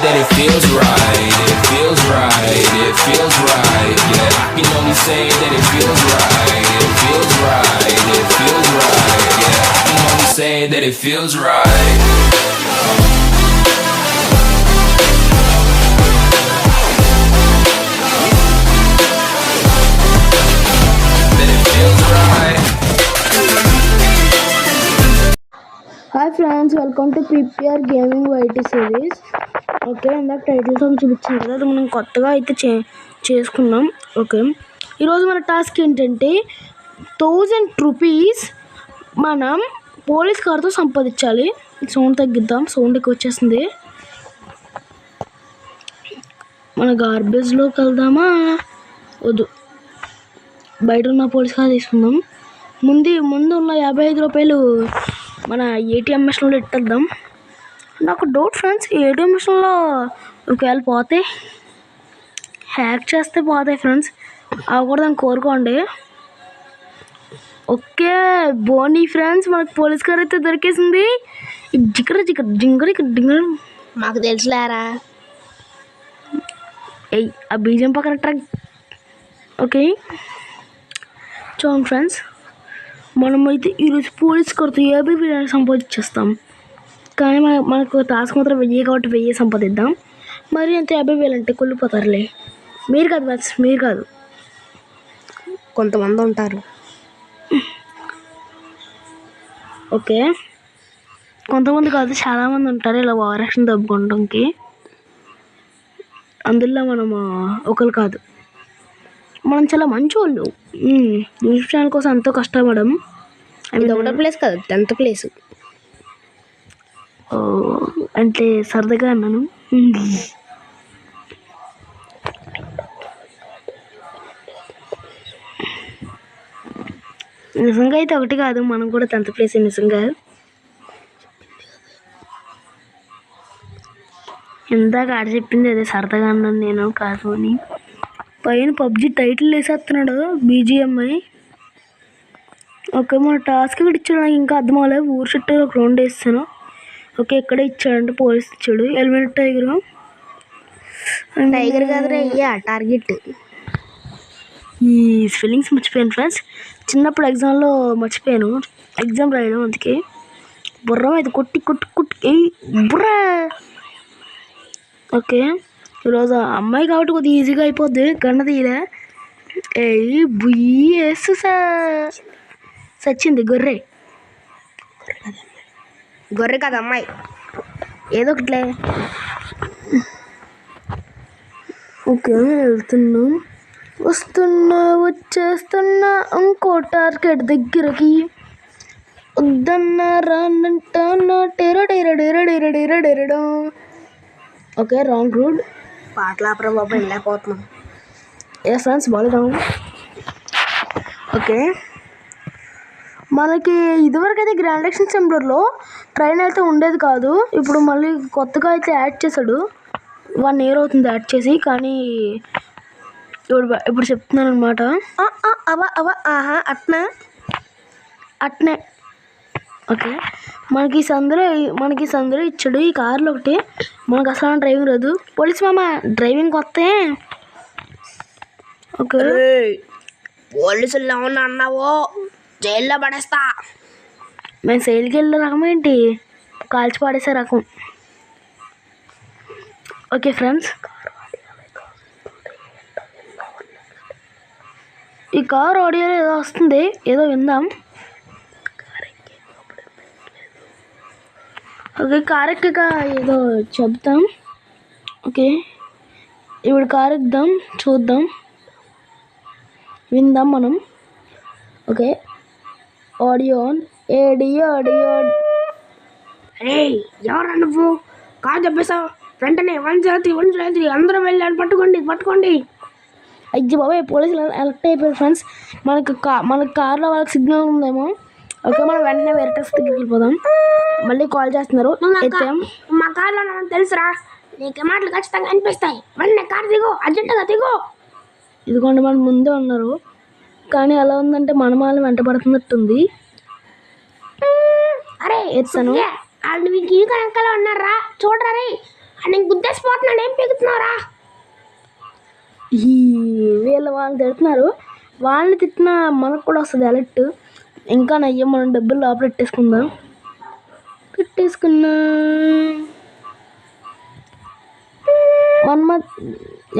that it feels right. It feels right. It feels right. Yeah, I can only say that it feels right. It feels right. It feels right. Yeah, I can only say that it feels right. Hi friends, welcome to PPR gaming YT series. Okay, ఇందాక title song చూపించాను కదా, అది మనం కొత్తగా అయితే చేసుకున్నాం. Okay, ఈరోజు మన టాస్క్ ఏంటంటే 1000 రూపీస్ మనం పోలీస్ కార్తో సంపాదించాలి. సౌండ్ తగ్గిద్దాం, సౌండ్ ఎక్కువ వచ్చేస్తుంది. మన గార్బేజ్లోకి వెళ్దామా? వద్దు, బయట ఉన్న పోలీస్ కార్ తీసుకుందాం. ముందు ఉన్న 55 రూపాయలు మన ఏటీఎం మిషన్లో ఇట్టేద్దాం. నాకు డౌట్ ఫ్రెండ్స్, ఏటీఎం మిషన్లో ఒకవేళ పోతే హ్యాక్ చేస్తే పోతాయి ఫ్రెండ్స్, అవ్వకూడదని కోరుకోండి. ఓకే బోనీ ఫ్రెండ్స్, మనకు పోలీస్ కార్ అయితే దొరికేసింది. జింగర్ మాకు తెలుసులేరా. ఆ బీజం పక్కన ట్రక్. ఓకే చూడండి ఫ్రెండ్స్, మనమైతే ఈరోజు పోలీస్ కార్తో 50,000 సంపాదించేస్తాం. కానీ మనకు టాస్క్ మాత్రం 1000 కాబట్టి 1000 సంపాదిద్దాం. మరి అంత 50,000 అంటే కొల్లిపోతారులే. మీరు కాదు మ్యాథ్స్, మీరు కాదు, కొంతమంది ఉంటారు. ఓకే, కొంతమంది కాదు, చాలామంది ఉంటారు ఇలా ఓవరాక్షన్ దబ్బుకోవడానికి. అందులో మనం ఒకరు కాదు, మనం చాలా మంచి వాళ్ళు. న్యూస్ ఛానల్ కోసం ఎంతో కష్టపడడం. ఇది ఒకటో ప్లేస్ కాదు, 10th ప్లేస్. అంటే సరదాగా అన్నాను. నిజంగా అయితే ఒకటి కాదు, మనం కూడా 10th ప్లేస్. నిజంగా ఇందాక ఆడ చెప్పింది అదే, సరదాగా అన్నాను నేను కాదు అని. పైన పబ్జి టైటిల్ వేసేస్తున్నాడు బీజిఎంఐ. ఓకే, మన టాస్క్ కూడా ఇచ్చాడు, నాకు ఇంకా అర్థం అవ్వలేదు. ఊరు చుట్టూ ఒక రౌండ్ వేస్తాను. ఓకే, ఇక్కడే ఇచ్చాడంటే పోలీస్ ఇచ్చాడు. హెల్మెట్ టైగర్ కాదురా అయ్యా, టార్గెట్. ఈ స్పెల్లింగ్స్ మర్చిపోయాను ఫ్రెండ్స్, చిన్నప్పుడు ఎగ్జామ్లో మర్చిపోయాను ఎగ్జామ్ రాయడం. అందుకే బుర్ర అయితే కొట్టి బుర్ర. ఓకే, ఈరోజు అమ్మాయి కాబట్టి కొద్దిగా ఈజీగా అయిపోద్ది. గన్న తీయలే. బుయ్యేసు సచ్చింది గొర్రె కదా అమ్మాయి, ఏదో ఒకట్లే. ఓకే, వెళ్తున్నాం, వచ్చేస్తున్నా ఇంకో టార్గెట్ దగ్గరకి. వద్దన్నా రానంటానా టెరడెరడెరడెరడెరడెరడో. Okay, wrong route. పాటలాపరం బాబా, వెళ్ళిపోతున్నాం. ఏ ఫ్రెండ్స్ బాగా. ఓకే, మనకి ఇదివరకు అయితే గ్రాండ్ ఎలక్షన్ సెంటర్లో ట్రైన్ అయితే ఉండేది కాదు. ఇప్పుడు మళ్ళీ కొత్తగా అయితే యాడ్ చేశాడు. 1 year అవుతుంది యాడ్ చేసి. కానీ ఇప్పుడు చెప్తున్నాను అనమాట. అట్నే. ఓకే, మనకి సందులో ఇచ్చాడు ఈ కార్లో ఒకటి. మనకు అసలు డ్రైవింగ్ రాదు. పోలీస్ మామ డ్రైవింగ్ కొత్త. ఓకే, పోలీసుల్లో ఉన్న అన్నావో జైల్లో పడేస్తా. మేము సైల్కి వెళ్ళే రకం ఏంటి, కాల్చి పాడేసే రకం. ఓకే ఫ్రెండ్స్, ఈ కార్ ఆడియోలో ఏదో వస్తుంది, ఏదో విందాం. ఓకే, కార్ ఎక్కగా ఏదో చెప్తాం. ఓకే, ఇప్పుడు కార్ ఎక్కుదాం, చూద్దాం, విందాం మనం. Okay, audio on. ఆడియో అరే ఎవరా నువ్వు? కార్ చెప్పేసావు వెంటనే. 103 అందరూ వెళ్ళాను, పట్టుకోండి. అయ్యి బాబాయ్, పోలీసులు ఎలక్ట్ అయిపోయారు ఫ్రెండ్స్. మనకి కార్లో వాళ్ళకి సిగ్నల్ ఉందేమో. ఓకే, మనం వెంటనే వేరే టెస్ట్ దగ్గరికి వెళ్ళిపోదాం. మళ్ళీ కాల్ చేస్తున్నారు. మా కార్లో తెలుసురా, నీకు మాటలు ఖచ్చితంగా అనిపిస్తాయి. వెంటనే కార్ దిగు, అర్జెంటుగా దిగు. ఇదిగోండి, మన ముందే ఉన్నారు. కానీ ఎలా ఉందంటే మనమాలను వెంట పడుతున్నట్టుంది. అరే ఎత్తాను, వాళ్ళు మీకు వెనకాల ఉన్నారా చూడరా. నేను గుద్దేసిపోతున్నాను, ఏం పీకుతున్నారా? ఈ వాళ్ళు తిడుతున్నారు, వాళ్ళని తిట్టిన మనకు కూడా వస్తుంది అలర్ట్. ఇంకా నయ్యం, మనం డబ్బులు లోపల పెట్టేసుకుందాం. పెట్టేసుకున్నా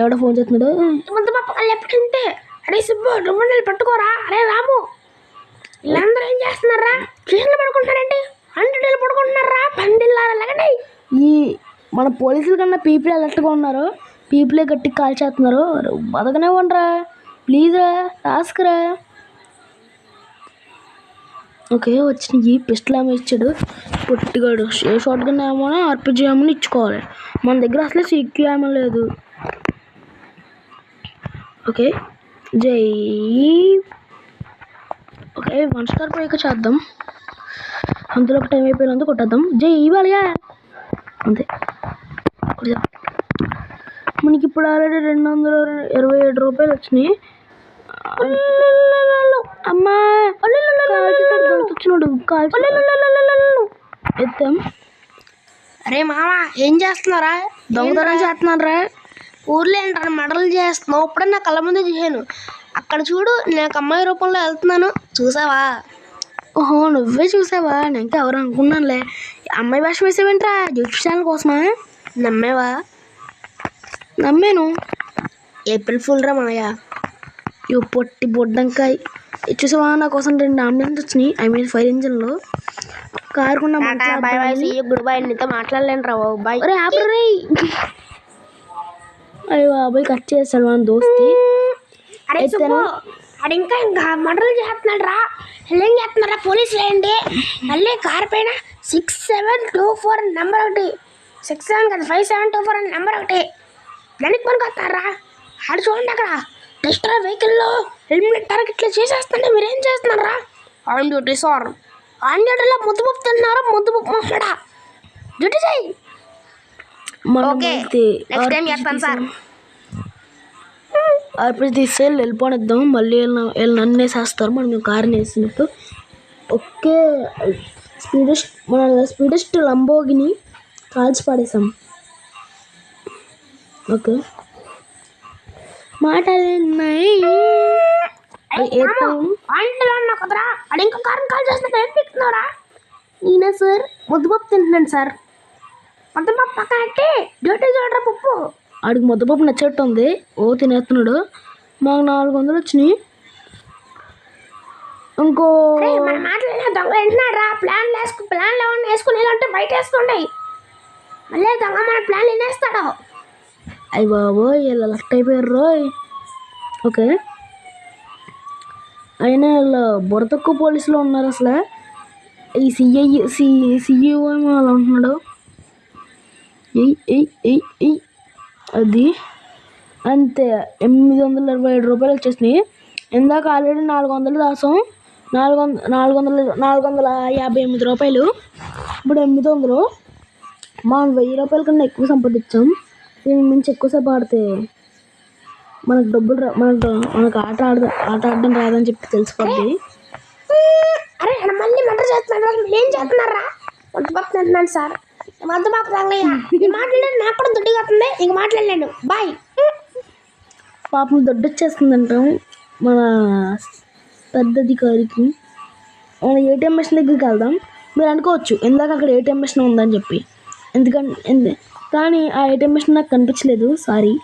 ఎవడో ఫోన్ చేస్తున్నాడు. ముందు పాప ఎప్పుడంటే అరే సుబ్బు రుబ్బుండలు పట్టుకోరా. అరే రాము, వీళ్ళందరూ ఏం చేస్తున్నారా? స్టేషన్లో పడుకుంటున్నారండి, 100 పడుకుంటున్నారా? పందిల్లారా లేకండి. ఈ మన పోలీసుల కన్నా పీపుల్ అలర్ట్గా ఉన్నారు. పీపులే గట్టి కాల్ చేస్తున్నారు. బతకనే ఉండరా ప్లీజ్ రా, టాస్క్ రా. ఓకే, వచ్చినాయి. పిస్టల్ ఏమో ఇచ్చాడు పొట్టిగాడు. ఏ షాట్ గన్ ఏమో ఆర్పిజీ ఏమో ఇచ్చుకోవాలి. మన దగ్గర అసలు సీక్యూ ఏమో లేదు. ఓకే జై. ఓకే 1 స్టార్ పోయాక చేద్దాం. అందులో ఒక టైం అయిపోయినందుకు కొట్టేద్దాం. జై ఇవ్వాలియా అంతే. మనకి ఇప్పుడు ఆల్రెడీ 227 రూపాయలు వచ్చినాయి. అమ్మా వచ్చినాడు ఎత్తాం. అరే మామ, ఏం చేస్తున్నారా? దొంగతనం చేస్తున్నారా? ఊర్లో ఏంటారు మడలు చేస్తున్నావు? ఇప్పుడే నా కళ్ళ ముందు చూశాను. అక్కడ చూడు, నేను అమ్మాయి రూపంలో వెళ్తున్నాను, చూసావా? ఓహో, నువ్వే చూసావా? నేను ఇంకా ఎవరు అనుకున్నానులే. అమ్మాయి భాష వేసావేంట్రా? యూట్యూబ్ ఛానల్ కోసమా? నమ్మేవా? నమ్మాను. ఏప్రిల్ ఫుల్ రా మాయ. ఇవి పొట్టి బొడ్డంకాయ. చూసావా, నా కోసం 2 అంబులెన్స్ వచ్చినాయి. ఐ మీన్ 5 ఇంజన్లు. కారు కొన్నా గుడ్ బై. నీతో మాట్లాడలేను రా బాయ్. అయ్యో బాబాయ్, కట్ చేస్తాడు మన దోస్తి. అరే సుబ్బు, అది ఇంకా మర్డర్లు చేస్తున్నాడు రా. ఏం చేస్తున్నారా పోలీసులు? ఏంటి మళ్ళీ కార్ పైన 6724 నెంబర్ ఒకటి, 67 కదా 5724 అని నెంబర్ ఒకటి దానికి పనికి వస్తారా? ఆడు చూడండి, అక్కడ టెస్టర్ వెహికల్లో హెల్మెట్ టార్గెట్లు చేసేస్తుంటే మీరేం చేస్తున్నారా? On duty sir. ఆన్ డ్యూటీలో ముద్దు పుప్పు తిన్నారు, ముద్దు పుప్పు మాట్లాడా. డ్యూటీ చేయి. ఓకే, నెక్స్ట్ టైం చేస్తాను సార్. ఆర్పిజి తీస్తే వెళ్ళిపోనిద్దాం. మళ్ళీ వీళ్ళు నన్ను వేసేస్తారు మనం కారుని వేసినట్టు. ఓకే, స్పీడెస్ట్ లంబోగిని కాల్చి పడేసాం. ఓకే, మాటలు ఇంకో కారుని కాల్ చేస్తున్నా. ఏం పిక్తున్నారా? నేనే సార్, ముద్దుపప్పు తింటున్నాను సార్. ముద్దుపప్పు పక్కన పెట్టి డ్యూటీ చూడరా పప్పు. ఆడికి ముద్దపప్పు నచ్చట్టు ఉంది. ఓ తినేస్తున్నాడు. మాకు 400 వచ్చినాయి. ఇంకో మాట్లాడిన దొంగ వింటున్నాడు రా. ప్లాన్లు ఏమన్నా వేసుకుని అంటే బయట వేసుకోండి. మళ్ళీ దొంగ మన ప్లాన్లు వినేస్తాడు. అయ్యి బాబోయ్, ఇలా లెఫ్ట్ అయిపోయారు రోయ్. ఓకే, అయినా వీళ్ళు బుర్ర తక్కువ పోలీసులు ఉన్నారు. అసలు ఈ సిఈఓ ఏమో అలా ఉంటున్నాడు. అది అంతే. 827 రూపాయలు వచ్చేసినాయి. ఇందాక ఆల్రెడీ 400 దాసం. 458 రూపాయలు. ఇప్పుడు 800. మనం 1000 రూపాయల కన్నా ఎక్కువ సంపాదించాం. దీనికి మించి ఎక్కువసేపు ఆడితే మనకు డబ్బులు మనకు ఆట ఆడడం రాదని చెప్పి తెలిసిపోద్ది. అరే మళ్ళీ మటర్ చేస్తున్నాడు. ఏం చేస్తున్నారా? వంటపడుతున్నాను సార్. వద్దబాబు రంగయ్య, ఈ మాట్లాడలేదు నాకు కూడా దుడ్డుగా వస్తుంది. ఇంక మాట్లాడలేను, బాయ్. పాపం దొడ్డొచ్చేస్తుందంటాం మన పెద్ద అధికారికి. మన ఏటీఎం మిషన్ దగ్గరికి వెళ్దాం. మీరు అనుకోవచ్చు ఇందాక అక్కడ ఏటీఎం మిషన్ ఉందని చెప్పి. కానీ ఆ ఏటీఎం మిషన్ నాకు కనిపించలేదు. సారీ.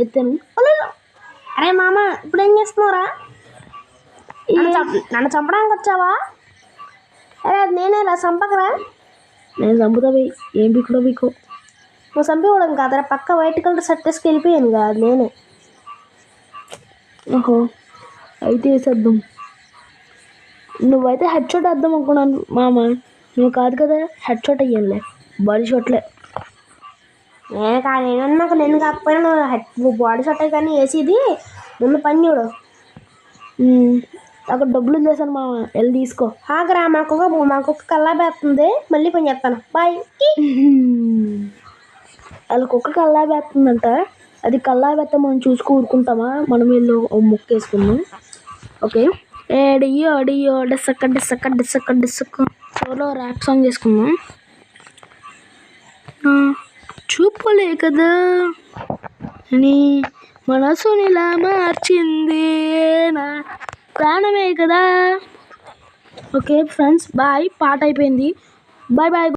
ఎత్తాను. అరే మామ, ఇప్పుడు ఏం చేస్తున్నావురా? నన్ను చంపడానికి వచ్చావా? అరే అది నేనేరా, చంపకరా. నేను చంపుతావి. ఏం పీకుడో పీకో. నువ్వు చంపేవాడు కాదరా, పక్క వైట్ కలర్ షర్ట్ వేసుకు వెళ్ళిపోయాను కాదు నేనే. ఓహో, అయితే వేసేద్దాం. నువ్వైతే హెడ్ షాట్ వేద్దాం అనుకున్నాను మామ. నువ్వు కాదు కదా, హెడ్ షాట్ అయ్యానులే. బాడీ షాట్లే. నేను కాదు, నేనన్నాక నేను కాకపోయినా నువ్వు బాడీ షాట్ కానీ వేసేది. ముందు పని చూడు. అక్కడ డబ్బులు చేశాను మామ, వెళ్ళి తీసుకో. ఆగరా, మాకు కల్లా వేస్తుంది. మళ్ళీ పని చేస్తాను, బాయ్. వాళ్ళ కుక్క కల్లా వేస్తుందంట. అది కల్లా వేస్తే మనం చూసుకు ఊరుకుంటామా? మనం వీళ్ళు మొక్క వేసుకుందాం. ఓకే, ఏడియో డియో డిసక్క డిసక్క డిసక్క డిసక్క సోలో ర్యాప్ సాంగ్ చేసుకుందాం. చూపులే కదా నీ మనసునిలా మార్చింది నా ప్రాణమే కదా. ఓకే ఫ్రెండ్స్ బాయ్, పాట అయిపోయింది. Bye bye.